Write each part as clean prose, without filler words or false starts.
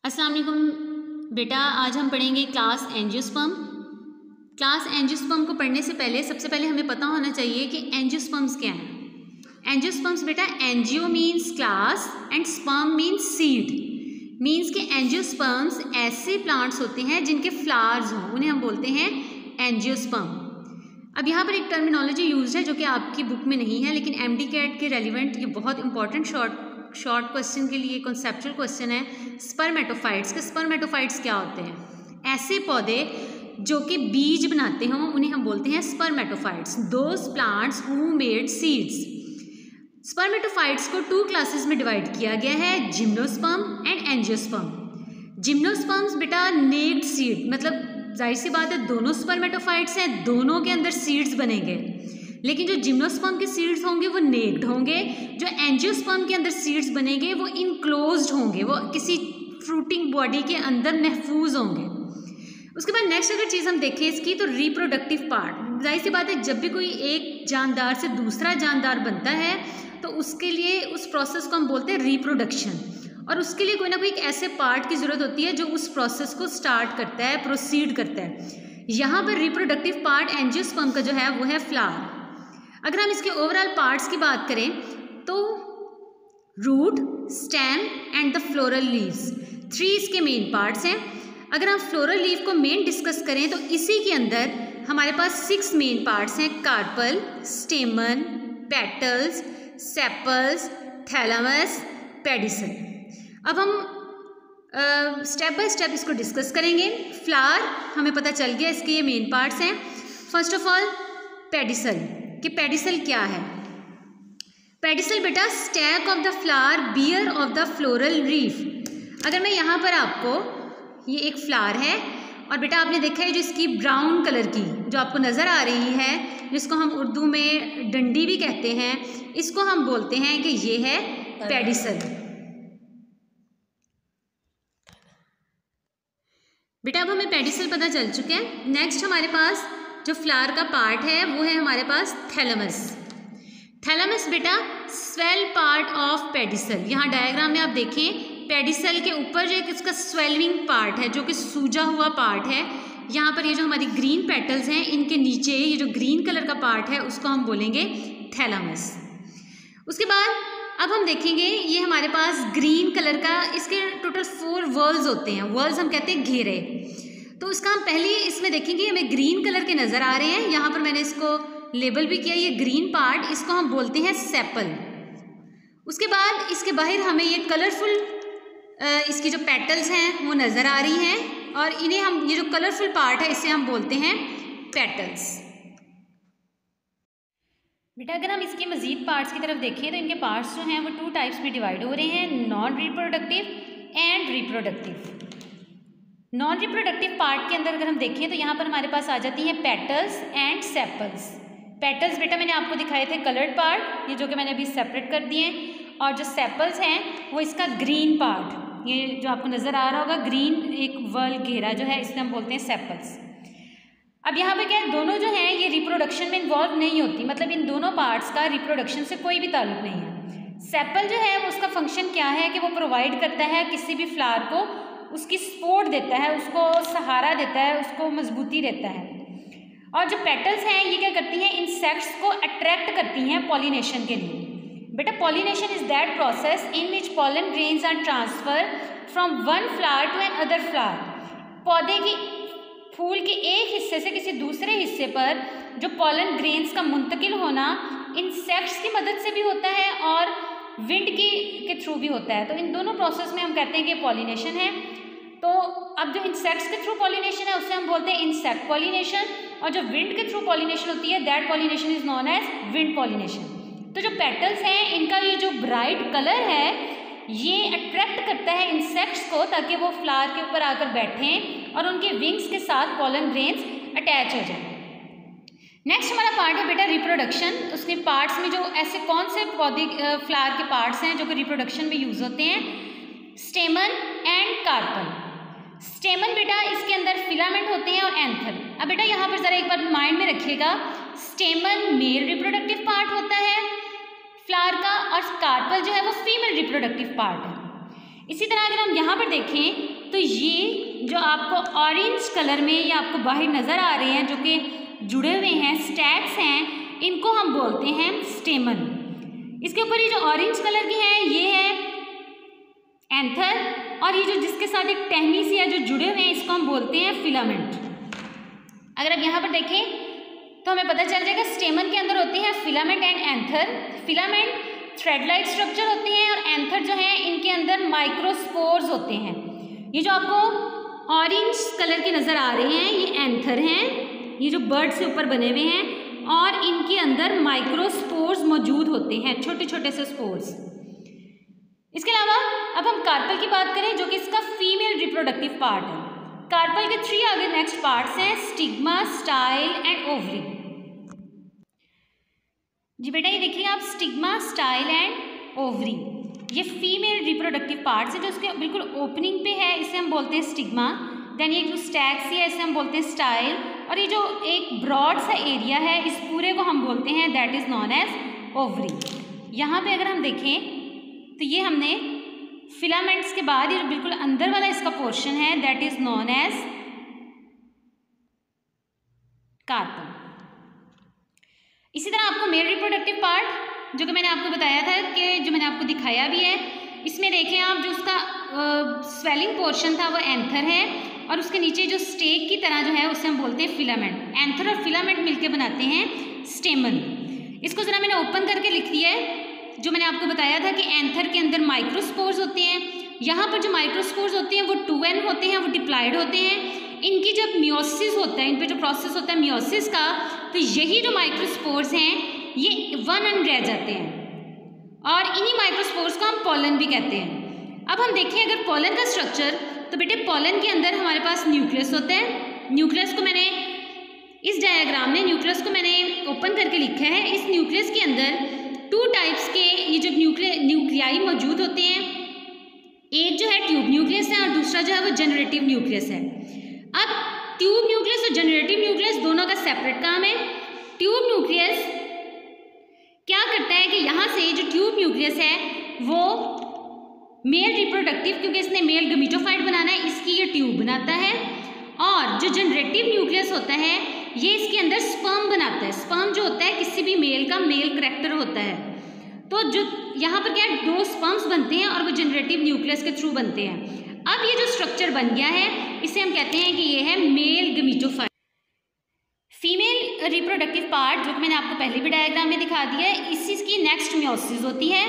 अस्सलाम वालेकुम बेटा, आज हम पढ़ेंगे क्लास एंजियोस्पर्म। क्लास एंजियोस्पर्म को पढ़ने से पहले सबसे पहले हमें पता होना चाहिए कि एंजियोस्पर्म्स क्या हैं। एंजियोस्पर्म्स बेटा, angio means class and sperm means seed. Means कि एंजियोस्पर्म्स ऐसे प्लांट्स होते हैं जिनके फ्लावर्स हों, उन्हें हम बोलते हैं एंजियोस्पर्म। अब यहाँ पर एक टर्मिनोलॉजी यूज है जो कि आपकी बुक में नहीं है, लेकिन एमडी कैट के रेलिवेंट ये बहुत इंपॉर्टेंट शॉर्ट क्वेश्चन के लिए कॉन्सेप्चुअल क्वेश्चन है। स्पर्मेटोफाइट्स के स्पर्मेटोफाइट्स क्या होते हैं? ऐसे पौधे जो कि बीज बनाते हों उन्हें हम बोलते हैं spermatophytes. Those plants who made seeds. Spermatophytes को 2 क्लासेस में डिवाइड किया गया है, जिम्नोस्पर्म एंड एंजियोस्पर्म। जिम्नोस्पर्म्स बेटा नेक्ड सीड, मतलब जाहिर सी बात है दोनों स्पर्मेटोफाइट्स हैं, दोनों के अंदर सीड्स बनेंगे, लेकिन जो जिम्नोस्पर्म के सीड्स होंगे वो नेक्ड होंगे। जो एंजियोस्पर्म के अंदर सीड्स बनेंगे वो इनक्लोज्ड होंगे, वो किसी फ्रूटिंग बॉडी के अंदर महफूज होंगे। उसके बाद नेक्स्ट अगर चीज़ हम देखें इसकी, तो रिप्रोडक्टिव पार्ट। जाहिर सी बात है जब भी कोई एक जानदार से दूसरा जानदार बनता है तो उसके लिए उस प्रोसेस को हम बोलते हैं रिप्रोडक्शन, और उसके लिए कोई ना कोई एक ऐसे पार्ट की ज़रूरत होती है जो उस प्रोसेस को स्टार्ट करता है, प्रोसीड करता है। यहाँ पर रिप्रोडक्टिव पार्ट एंजियोस्पर्म का जो है वो है फ्लावर। अगर हम इसके ओवरऑल पार्ट्स की बात करें तो root, stem and the floral leaves, 3 इसके मेन पार्ट्स हैं। अगर हम फ्लोरल लीव को मेन डिस्कस करें तो इसी के अंदर हमारे पास 6 मेन पार्ट्स हैं, carpel, stamen, petals, sepals, thalamus, pedicel. अब हम स्टेप बाय स्टेप इसको डिस्कस करेंगे। फ्लावर हमें पता चल गया, इसके ये मेन पार्ट्स हैं। फर्स्ट ऑफ ऑल पेडिसल, कि पेडिसल क्या है? पेडिसल बेटा stalk of the flower bear of the floral leaf. अगर मैं यहाँ पर आपको, ये एक फ्लावर है और बेटा आपने देखा है जो इसकी ब्राउन कलर की जो आपको नज़र आ रही है, जिसको हम उर्दू में डंडी भी कहते हैं, इसको हम बोलते हैं कि ये है पेडिसल। बेटा अब हमें पेडिसल पता चल चुके हैं। नेक्स्ट हमारे पास जो फ्लावर का पार्ट है वो है हमारे पास थैलेमस। थैलेमस बेटा स्वेल पार्ट ऑफ पेडिसल। यहाँ डायग्राम में आप देखें, पेडिसल के ऊपर जो एक इसका स्वेलिंग पार्ट है जो कि सूजा हुआ पार्ट है। यहाँ पर ये जो हमारी ग्रीन पेटल्स हैं इनके नीचे ये जो ग्रीन कलर का पार्ट है उसको हम बोलेंगे थैलेमस। उसके बाद अब हम देखेंगे ये हमारे पास ग्रीन कलर का, इसके टोटल 4 वर्ल्स होते हैं। वर्ल्स हम कहते हैं घेरे। तो उसका हम पहले इसमें देखेंगे, हमें ग्रीन कलर के नज़र आ रहे हैं। यहाँ पर मैंने इसको लेबल भी किया, ये ग्रीन पार्ट, इसको हम बोलते हैं सेपल। उसके बाद इसके बाहर हमें ये कलरफुल इसकी जो पेटल्स हैं वो नज़र आ रही हैं, और इन्हें हम, ये जो कलरफुल पार्ट है इसे हम बोलते हैं पेटल्स। बेटा अगर हम इसके मज़ीद पार्ट्स की तरफ देखें तो इनके पार्ट्स जो हैं वो 2 टाइप्स में डिवाइड हो रहे हैं, non reproductive and reproductive. Non reproductive part के अंदर अगर हम देखें तो यहाँ पर हमारे पास आ जाती हैं पेटल्स एंड सेपल्स। पेटल्स बेटा मैंने आपको दिखाए थे कलर्ड पार्ट, ये जो कि मैंने अभी सेपरेट कर दिए हैं, और जो सेपल्स हैं वो इसका ग्रीन पार्ट, ये जो आपको नज़र आ रहा होगा ग्रीन एक वर्ल घेरा जो है, इसे हम बोलते हैं सेपल्स। अब यहाँ पे क्या है, दोनों जो हैं ये रिप्रोडक्शन में इन्वॉल्व नहीं होती, मतलब इन दोनों पार्ट्स का रिप्रोडक्शन से कोई भी ताल्लुक नहीं है। सेपल जो है वो उसका फंक्शन क्या है कि वो प्रोवाइड करता है किसी भी फ्लावर को, उसकी सपोर्ट देता है, उसको सहारा देता है, उसको मजबूती देता है। और जो पेटल्स हैं ये क्या करती हैं, इंसेक्ट्स को अट्रैक्ट करती हैं पॉलिनेशन के लिए। बेटा pollination is that process in which pollen grains are transfer from one flower to another flower. पौधे की फूल के एक हिस्से से किसी दूसरे हिस्से पर जो पॉलन ग्रेन्स का मुंतकिल होना इंसेक्ट्स की मदद से भी होता है और विंड के थ्रू भी होता है। तो इन दोनों प्रोसेस में हम कहते हैं कि पॉलिनेशन है। तो अब जो इंसेक्ट्स के थ्रू पॉलिनेशन है उसे हम बोलते हैं इंसेक्ट पॉलिनेशन, और जो विंड के थ्रू पॉलिनेशन होती है that pollination is known as wind pollination. तो जो पेटल्स हैं इनका ये जो ब्राइट कलर है ये अट्रैक्ट करता है इंसेक्ट्स को ताकि वो फ्लावर के ऊपर आकर बैठें और उनके विंग्स के साथ पॉलन ग्रेन्स अटैच हो जाएं। नेक्स्ट हमारा पार्ट है बेटा रिप्रोडक्शन। उसके पार्ट्स में जो ऐसे कौन से पौधे फ्लावर के पार्ट्स हैं जो कि रिप्रोडक्शन में यूज होते हैं, स्टेमन एंड कार्पल। स्टेमन बेटा इसके अंदर फिलामेंट होते हैं और एंथर। अब बेटा यहाँ पर जरा एक बार माइंड में रखिएगा, स्टेमन मेल रिप्रोडक्टिव पार्ट होता है फ्लावर का, और कार्पल जो है वो फीमेल रिप्रोडक्टिव पार्ट है। इसी तरह अगर हम यहाँ पर देखें तो ये जो आपको ऑरेंज कलर में ये आपको बाहर नज़र आ रहे हैं जो कि जुड़े हुए हैं, स्टैक्स हैं, इनको हम बोलते हैं स्टेमन। इसके ऊपर ये जो ऑरेंज कलर की है ये है एंथर, और ये जो जिसके साथ एक टहनी सी है जो जुड़े हुए हैं इसको हम बोलते हैं फिलामेंट। अगर आप यहाँ पर देखें तो हमें पता चल जाएगा स्टेमन के अंदर होते हैं filament and anther. Filament thread like structure होते हैं और एंथर जो है इनके अंदर माइक्रोस्पोर्स होते हैं। ये जो आपको ऑरेंज कलर के नज़र आ रहे हैं ये एंथर हैं, ये जो बर्ड से ऊपर बने हुए हैं, और इनके अंदर माइक्रोस्पोर्स मौजूद होते हैं, छोटे छोटे से स्पोर्स। इसके अलावा अब हम कार्पल की बात करें जो कि इसका फीमेल रिप्रोडक्टिव पार्ट है। कार्पल के 3 आगे नेक्स्ट पार्ट्स हैं स्टिग्मा, स्टाइल एंड ओवरी। जी बेटा ये देखिए आप, स्टिग्मा, स्टाइल एंड ओवरी, ये फीमेल रिप्रोडक्टिव पार्ट्स है जो उसके बिल्कुल ओपनिंग पे है, इसे हम बोलते हैं स्टिग्मा। देन ये जो स्टैक्स है इसे हम बोलते हैं स्टाइल, और ये जो एक ब्रॉड सा एरिया है इस पूरे को हम बोलते हैं that is known as ovary. यहाँ पे अगर हम देखें तो ये हमने फिलामेंट्स के बाद ये जो बिल्कुल अंदर वाला इसका पोर्शन है that is known as carpel. इसी तरह आपको मेल रिप्रोडक्टिव पार्ट जो कि मैंने आपको बताया था कि जो मैंने आपको दिखाया भी है, इसमें देखें आप जो उसका स्वेलिंग पोर्शन था वो एंथर है, और उसके नीचे जो स्टेक की तरह जो है उसे हम बोलते हैं फिलामेंट। एंथर और फिलामेंट मिलकर बनाते हैं स्टेमन। इसको जरा मैंने ओपन करके लिख दिया है। जो मैंने आपको बताया था कि एंथर के अंदर माइक्रोस्पोर्स होते हैं, यहाँ पर जो माइक्रोस्पोर्स होते हैं वो 2n होते हैं, वो डिप्लॉयड होते हैं। इनकी जब मियोसिस होता है, इन पे जो प्रोसेस होता है मियोसिस का, तो यही जो माइक्रोस्पोर्स हैं ये 1n रह जाते हैं, और इन्हीं माइक्रोस्पोर्स को हम पोलन भी कहते हैं। अब हम देखें अगर पोलन का स्ट्रक्चर, तो बेटे पोलन के अंदर हमारे पास न्यूक्लियस होता है। न्यूक्लियस को मैंने इस डायग्राम में न्यूक्लियस को मैंने ओपन करके लिखा है। इस न्यूक्लियस के अंदर 2 टाइप्स के ये जो न्यूक्लियाई मौजूद होते हैं, एक जो है ट्यूब न्यूक्लियस है और दूसरा जो है वो जनरेटिव न्यूक्लियस है। अब ट्यूब न्यूक्लियस और जनरेटिव न्यूक्लियस दोनों का सेपरेट काम है। ट्यूब न्यूक्लियस क्या करता है कि यहाँ से जो ट्यूब न्यूक्लियस है वो मेल रिप्रोडक्टिव, क्योंकि इसने मेल गमीटोफाइट बनाना है, इसकी ये ट्यूब बनाता है, और जो जनरेटिव न्यूक्लियस होता है ये इसके अंदर स्पर्म बनाता है। स्पर्म जो होता है किसी भी मेल का मेल करैक्टर होता है, तो जो यहाँ पर क्या है 2 स्पर्म्स बनते हैं और वो जनरेटिव न्यूक्लियस के थ्रू बनते हैं। अब ये जो स्ट्रक्चर बन गया है इसे हम कहते हैं कि ये है male gametophyte. Female reproductive part जो कि मैंने आपको पहले भी डायग्राम में दिखा दिया है, इसकी नेक्स्ट मियोसिस होती है,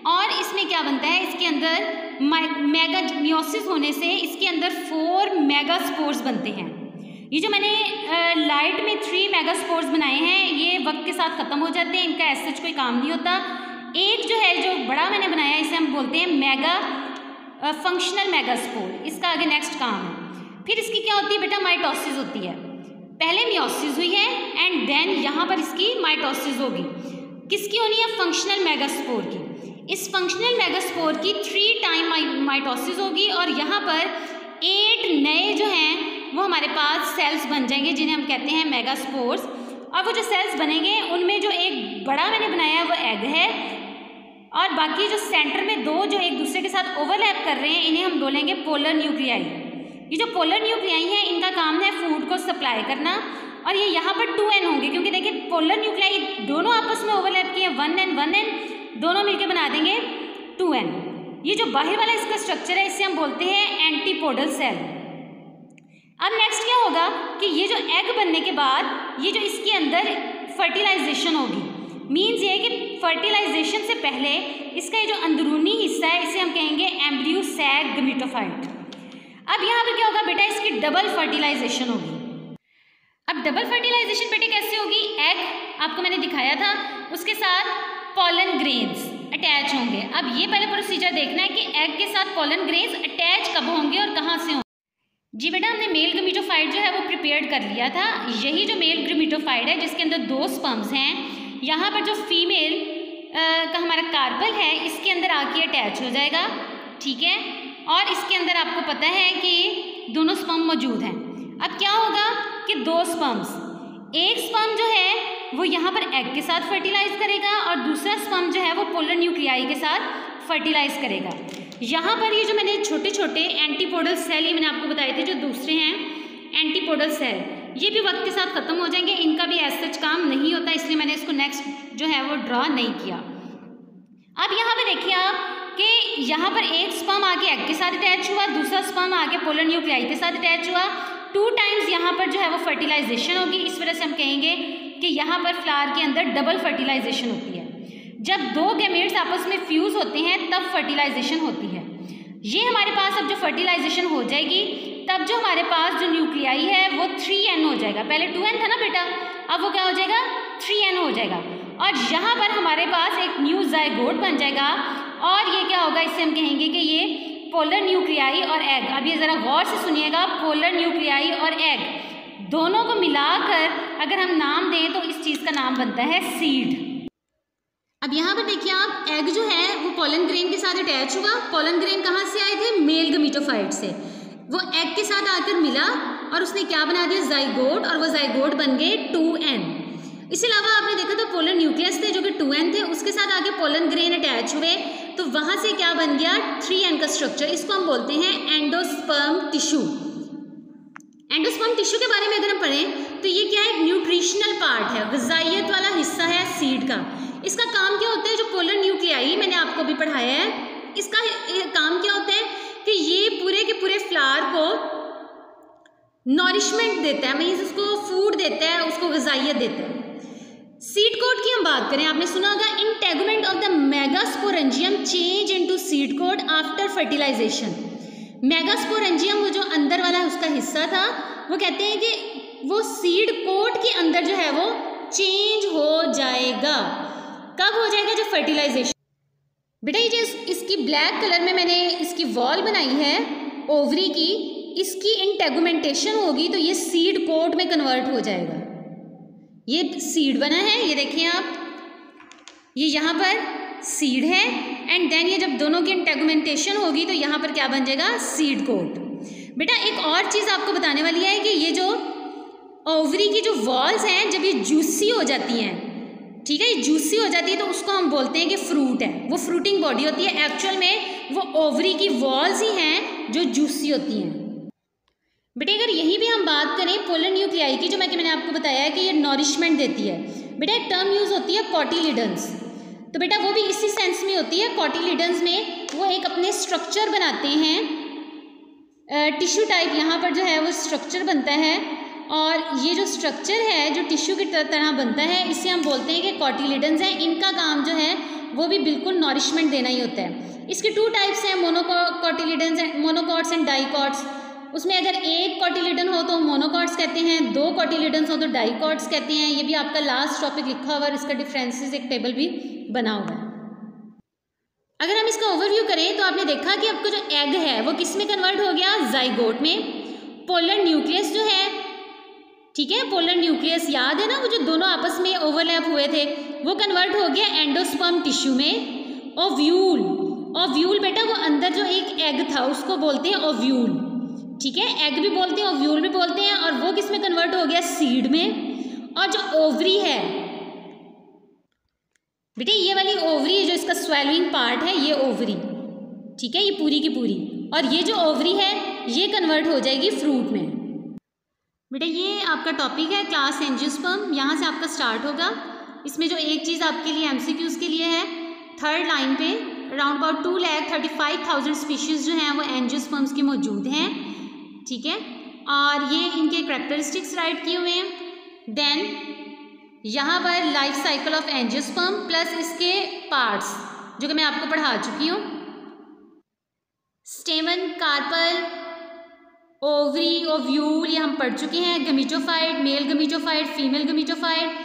और इसमें क्या बनता है, इसके अंदर मेगा मियोसिस होने से इसके अंदर 4 मेगास्पोर्स बनते हैं। ये जो मैंने लाइट में 3 मेगास्पोर्स बनाए हैं ये वक्त के साथ ख़त्म हो जाते हैं, इनका ऐसा कोई काम नहीं होता। एक जो है जो बड़ा मैंने बनाया इसे हम बोलते हैं मेगा फंक्शनल मेगास्पोर, इसका आगे नेक्स्ट काम है। फिर इसकी क्या होती है बेटा, माइटोसिस होती है। पहले मियोसिस हुई है एंड देन यहाँ पर इसकी माइटोसिस होगी। किसकी होनी है, फंक्शनल मेगास्पोर की। इस फंक्शनल मेगास्पोर की 3 टाइम माइटोसिस होगी, और यहाँ पर 8 नए जो हैं वो हमारे पास सेल्स बन जाएंगे जिन्हें हम कहते हैं मेगास्पोर्स। और वो जो सेल्स बनेंगे उनमें जो एक बड़ा मैंने बनाया है वो एग है, और बाकी जो सेंटर में 2 जो एक दूसरे के साथ ओवरलैप कर रहे हैं इन्हें हम बोलेंगे पोलर न्यूक्लियाई। ये जो पोलर न्यूक्लियाई हैं इनका काम है फूड को सप्लाई करना, और ये यहाँ पर 2n होंगे क्योंकि देखिए पोलर न्यूक्लियाई दोनों आपस में ओवरलैप किए, 1n दोनों मिलकर बना देंगे 2n। ये जो बाहर वाला इसका स्ट्रक्चर है इसे हम बोलते हैं एंटीपोडल सेल। अब नेक्स्ट क्या होगा कि ये जो एग बनने के बाद ये जो इसके अंदर फर्टिलाइजेशन होगी, मीन्स ये कि फर्टिलाइजेशन से पहले इसका ये जो अंदरूनी हिस्सा है इसे हम कहेंगे एम्ब्रियो सैक गमीटोफाइट। अब यहाँ पर क्या होगा बेटा, इसकी डबल फर्टिलाइजेशन होगी। अब डबल फर्टिलाइजेशन बेटे कैसे होगी, एग आपको मैंने दिखाया था उसके साथ पॉलन ग्रेन्स अटैच होंगे। अब ये पहले प्रोसीजर देखना है कि एग के साथ पॉलन ग्रेन्स अटैच कब होंगे और कहाँ से होंगे। जी बेटा हमने मेल गमीटोफाइट जो है वो प्रिपेयर कर लिया था। यही जो मेल गमीटोफाइट है जिसके अंदर 2 स्पर्म्स हैं, यहाँ पर जो फीमेल का हमारा कार्पल है इसके अंदर आके अटैच हो जाएगा, ठीक है। और इसके अंदर आपको पता है कि दोनों स्पर्म मौजूद हैं। अब क्या होगा कि 2 स्पर्म्स, एक स्पर्म जो है वो यहाँ पर एग के साथ फर्टिलाइज करेगा और दूसरा स्पर्म जो है वो पोलर न्यूक्लियाई के साथ फर्टिलाइज करेगा। यहाँ पर ये जो मैंने छोटे छोटे एंटीपोडल सेल ये मैंने आपको बताए थे जो दूसरे हैं एंटीपोडल सेल, ये भी वक्त के साथ खत्म हो जाएंगे, इनका भी ऐसा काम नहीं होता, इसलिए मैंने इसको नेक्स्ट जो है वो ड्रॉ नहीं किया। अब यहाँ पे देखिए आप कि यहाँ पर एक स्पर्म आके एग के साथ अटैच हुआ, दूसरा स्पर्म आके पोलर न्यूक्लियाई के साथ अटैच हुआ, 2 टाइम्स यहाँ पर जो है वो फर्टिलाइजेशन होगी। इस वजह से हम कहेंगे कि यहाँ पर फ्लावर के अंदर डबल फर्टिलाइजेशन होती है। जब 2 गैमेट्स आपस में फ्यूज होते हैं तब फर्टिलाइजेशन होती है। ये हमारे पास अब जो फर्टिलाइजेशन हो जाएगी तब जो हमारे पास जो न्यूक्लियाई है वो 3n हो जाएगा। पहले 2n था ना बेटा, अब वो क्या हो जाएगा 3n हो जाएगा। और यहाँ पर हमारे पास एक न्यू जाइगोट बन जाएगा और ये क्या होगा, इससे हम कहेंगे कि ये पोलर न्यूक्लियाई और एग। अब ये ज़रा गौर से सुनिएगा, पोलर न्यूक्लियाई और एग दोनों को मिलाकर अगर हम नाम दें तो इस चीज़ का नाम बनता है सीड। अब यहाँ पर देखिए आप, एग जो है वो पोलन ग्रेन के साथ अटैच हुआ। पोलन ग्रेन कहाँ से आए थे, मेल गमीटोफाइट से। वो एग के साथ आकर मिला और उसने क्या बना दिया, जाइगोट, और वो जाइगोट बन गए 2n। इसके अलावा आपने देखा था पोलर न्यूक्लियस थे जो कि 2n थे, उसके साथ आगे पोलन ग्रेन अटैच हुए तो वहाँ से क्या बन गया 3n का स्ट्रक्चर। इसको हम बोलते हैं एंडोस्पर्म टिश्यू। एंडोस्पर्म टिश्यू के बारे में अगर हम पढ़ें तो ये क्या है, एक न्यूट्रिशनल पार्ट है, ग़िज़ाइयत वाला हिस्सा है सीड का। इसका काम क्या होता है, जो पोलर न्यूक्लियाई मैंने आपको भी पढ़ाया है, इसका काम क्या होता है कि ये पूरे के पूरे फ्लावर को नॉरिशमेंट देता है, मीन्स उसको फूड देता है, उसको ग़िज़ाइयत देता है। सीड कोट की हम बात करें, आपने सुना होगा integument of the megasporangium change into seed coat after fertilization. Megasporangium वो जो अंदर वाला उसका हिस्सा था, वो कहते हैं कि वो सीड कोट के अंदर जो है वो चेंज हो जाएगा। कब हो जाएगा, जब फर्टिलाइजेशन। बेटा ये जो इसकी ब्लैक कलर में मैंने इसकी वॉल बनाई है ओवरी की, इसकी इंटेगुमेंटेशन होगी तो ये सीड कोट में कन्वर्ट हो जाएगा। ये सीड बना है, ये देखें आप, ये यहाँ पर सीड है एंड देन ये जब दोनों की इंटेगुमेंटेशन होगी तो यहाँ पर क्या बन जाएगा, सीड कोट। बेटा एक और चीज़ आपको बताने वाली है कि ये जो ओवरी की जो वॉल्स हैं जब ये जूसी हो जाती हैं, ठीक है, ये जूसी हो जाती है तो उसको हम बोलते हैं कि फ्रूट है, वो फ्रूटिंग बॉडी होती है। एक्चुअल में वो ओवरी की वॉल्स ही हैं जो जूसी होती हैं। बेटा अगर यहीं भी हम बात करें पोलर न्यूक्लियाई की, जो मैंने आपको बताया है कि ये नॉरिशमेंट देती है, बेटा एक टर्म यूज़ होती है कॉटिलिडन्स, तो बेटा वो भी इसी सेंस में होती है। कॉटिलिडन्स में वो एक अपने स्ट्रक्चर बनाते हैं, टिश्यू टाइप यहाँ पर जो है वो स्ट्रक्चर बनता है, और ये जो स्ट्रक्चर है जो टिश्यू की तरह बनता है, इसे हम बोलते हैं कि कॉटिलिडन्स हैं। इनका काम जो है वो भी बिल्कुल नॉरिशमेंट देना ही होता है। इसके 2 टाइप्स हैं, मोनोकॉटिलिडन्स, मोनोकॉट्स एंड डाइकॉट्स। उसमें अगर एक कॉटिलिडन हो तो मोनोकॉट्स कहते हैं, 2 कॉटिलिडन्स हो तो डाइकॉट्स कहते हैं। ये भी आपका लास्ट टॉपिक लिखा हुआ है, इसका डिफरेंसेस एक टेबल भी बना हुआ है। अगर हम इसका ओवरव्यू करें तो आपने देखा कि आपका जो एग है वो किस में कन्वर्ट हो गया, जाइगोट में। पोलर न्यूक्लियस जो है, ठीक है, पोलर न्यूक्लियस याद है ना, वो जो दोनों आपस में ओवरलैप हुए थे, वो कन्वर्ट हो गया एंडोस्पर्म टिश्यू में। ओव्यूल, ओव्यूल बेटा वो अंदर जो एक एग था उसको बोलते हैं ओव्यूल, ठीक है, एग भी बोलते हैं ओव्यूल भी बोलते हैं, और वो किस में कन्वर्ट हो गया, सीड में। और जो ओवरी है बेटे, ये वाली ओवरी है जो इसका स्वेलिंग पार्ट है, ये ओवरी, ठीक है, ये पूरी की पूरी, और ये जो ओवरी है ये कन्वर्ट हो जाएगी फ्रूट में। बेटा ये आपका टॉपिक है क्लास एंजियोस्पर्म, यहाँ से आपका स्टार्ट होगा। इसमें जो एक चीज़ आपके लिए एमसीक्यूज़ के लिए है, 3rd लाइन पे अराउंड अबाउट 2,35,000 स्पीशीज़ जो हैं वो एंजियोस्पर्म्स की मौजूद हैं, ठीक है, और ये इनके करैक्टरिस्टिक्स राइट किए हुए हैं। देन यहाँ पर life cycle of angiosperm plus इसके पार्ट्स जो कि मैं आपको पढ़ा चुकी हूँ, स्टेमन, कार्पल, ओवरी, ओव्यूल ये हम पढ़ चुके हैं। Gametophyte, male gametophyte, female gametophyte,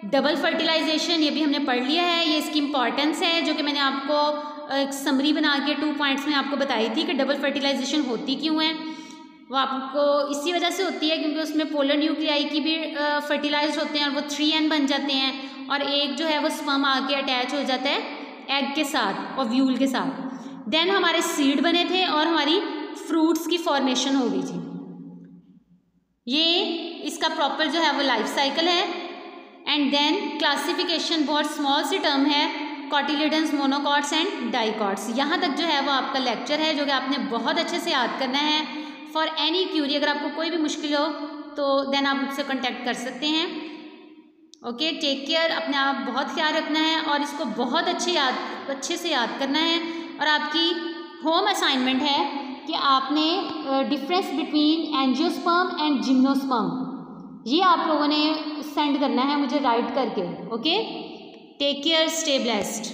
double fertilization ये भी हमने पढ़ लिया है। ये इसकी इंपॉर्टेंस है जो कि मैंने आपको एक समरी बना के 2 पॉइंट्स में आपको बताई थी कि डबल फर्टिलाइजेशन होती क्यों है। वो आपको इसी वजह से होती है क्योंकि उसमें पोलर न्यूक्लियाई की भी फर्टिलाइज होते हैं और वो 3n बन जाते हैं, और एक जो है वो स्पर्म आके अटैच हो जाता है एग के साथ, ओव्यूल के साथ। देन हमारे सीड बने थे और हमारी फ्रूट्स की फॉर्मेशन हो गई थी। ये इसका प्रॉपर जो है वो लाइफ साइकिल है। एंड देन क्लासिफिकेशन बहुत स्मॉल सी टर्म है, कॉटिलिडन्स, मोनोकॉट्स एंड डाइकॉट्स। यहाँ तक जो है वो आपका लेक्चर है जो कि आपने बहुत अच्छे से याद करना है। फॉर एनी क्यूरी, अगर आपको कोई भी मुश्किल हो तो देन आप मुझसे कॉन्टैक्ट कर सकते हैं। ओके, टेक केयर, अपने आप बहुत ख्याल रखना है और इसको बहुत अच्छे से याद करना है। और आपकी होम असाइनमेंट है कि आपने difference between angiosperm and gymnosperm ये आप लोगों ने सेंड करना है मुझे राइट करके। Okay, take care, stay blessed.